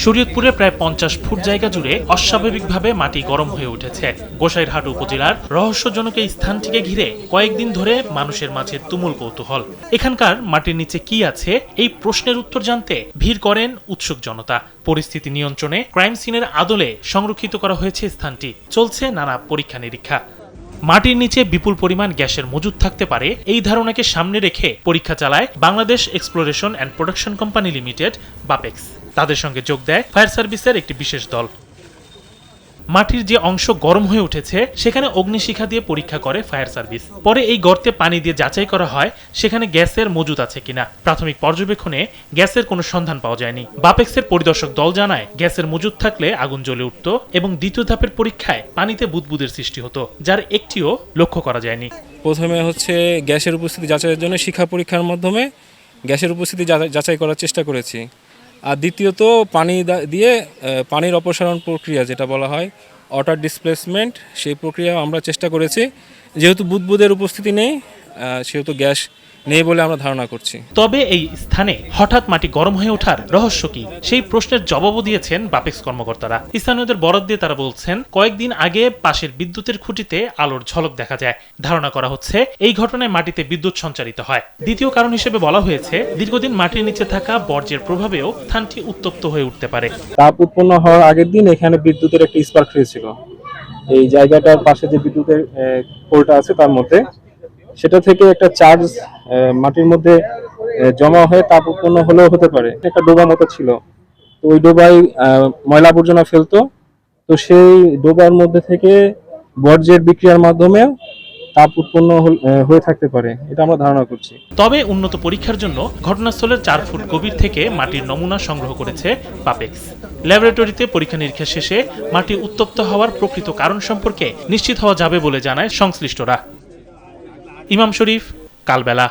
শরীয়তপুরে প্রায় 50 ফুট জায়গা জুড়ে অস্বাভাবিকভাবে মাটি গরম হয়ে উঠেছে। গোসাইরহাট উপজেলার রহস্যজনক এই স্থানটিকে ঘিরে কয়েকদিন ধরে মানুষের মাঝে তুমুল কৌতূহল। এখানকার মাটির নিচে কি আছে এই প্রশ্নের উত্তর জানতে ভিড় করেন উৎসুক জনতা। পরিস্থিতি নিয়ন্ত্রণে ক্রাইম সিনের আদলে সংরক্ষিত করা হয়েছে স্থানটি। চলছে নানা পরীক্ষা নিরীক্ষা। মাটির নিচে বিপুল পরিমাণ গ্যাসের মজুদ থাকতে পারে এই ধারণাকে সামনে রেখে পরীক্ষা চালায় Bangladesh exploration and production company limited Bapex. তাদের সঙ্গে যোগ দেয় ফায়ার সার্ভিসের একটি বিশেষ দল। মাটির যে অংশ গরম হয়ে উঠেছে সেখানে অগ্নিশিখা দিয়ে পরীক্ষা করে ফায়ার সার্ভিস। পরে এই গর্তে পানি দিয়ে যাচাই করা হয় সেখানে গ্যাসের মজুদ আছে কিনা। প্রাথমিক পর্যবেক্ষণে গ্যাসের কোনো সন্ধান পাওয়া যায়নি। বাপেক্সের পরিদর্শক দল জানায় গ্যাসের মজুদ থাকলে আগুন জ্বলে উঠত এবং দ্বিতীয় ধাপের পরীক্ষায় পানিতে বুদবুদের সৃষ্টি হতো, যার একটিও লক্ষ্য করা যায়নি। প্রথমে গ্যাসের উপস্থিতি যাচাইয়ের জন্য শিখা পরীক্ষার মাধ্যমে গ্যাসের উপস্থিতি যাচাই করার চেষ্টা করেছি। আর দ্বিতীয়ত পানি দিয়ে পানির অপসারণ প্রক্রিয়া যেটা বলা হয় ওয়াটার ডিসপ্লেসমেন্ট, সেই প্রক্রিয়া আমরা চেষ্টা করেছি। যেহেতু বুদবুদের উপস্থিতি নেই সেহেতু গ্যাস নেই বলে আমরা ধারণা করছি। তবে এই স্থানে হঠাৎ মাটি গরম হয়ে ওঠার রহস্য কি, সেই প্রশ্নের জবাবও দিয়েছেন বাপেক্স কর্মকর্তারা। স্থানীয়দের বরাত দিয়ে তারা বলছেন কয়েকদিন আগে পাশের বিদ্যুতের খুঁটিতে আলোর ঝলক দেখা যায়। ধারণা করা হচ্ছে এই ঘটনায় মাটিতে বিদ্যুৎ সঞ্চারিত হয়। দ্বিতীয় কারণ হিসেবে বলা হয়েছে দীর্ঘদিন মাটির নিচে থাকা বর্জ্যের প্রভাবেও স্থানটি উত্তপ্ত হয়ে উঠতে পারে। তাপ উৎপন্ন হওয়ার আগের দিন এখানে বিদ্যুতের একটা স্পার্ক হয়েছিল। এই জায়গাটার পাশে যে বিদ্যুতের পোলটা আছে তার মধ্যে সেটা থেকে একটা চার্জ মাটির মধ্যে জমা হয়ে তাপ উৎপন্ন হলেও হতে পারে। একটা ডোবা মতো ছিল, তো ওই ডোবায় ময়লা আবর্জনা ফেলতো, তো সেই ডোবার মধ্যে থেকে বর্জ্যের বিক্রিয়ার মাধ্যমে তাপ উৎপন্ন হয়ে থাকতে পারে, এটা আমরা ধারণা করছি। তবে উন্নত পরীক্ষার জন্য ঘটনাস্থলের 4 ফুট গভীর থেকে মাটির নমুনা সংগ্রহ করেছে বাপেক্স। ল্যাবরেটরিতে পরীক্ষা নিরীক্ষা শেষে মাটি উত্তপ্ত হওয়ার প্রকৃত কারণ সম্পর্কে নিশ্চিত হওয়া যাবে বলে জানায় সংশ্লিষ্টরা। ইমাম শরীফ, কালবেলা।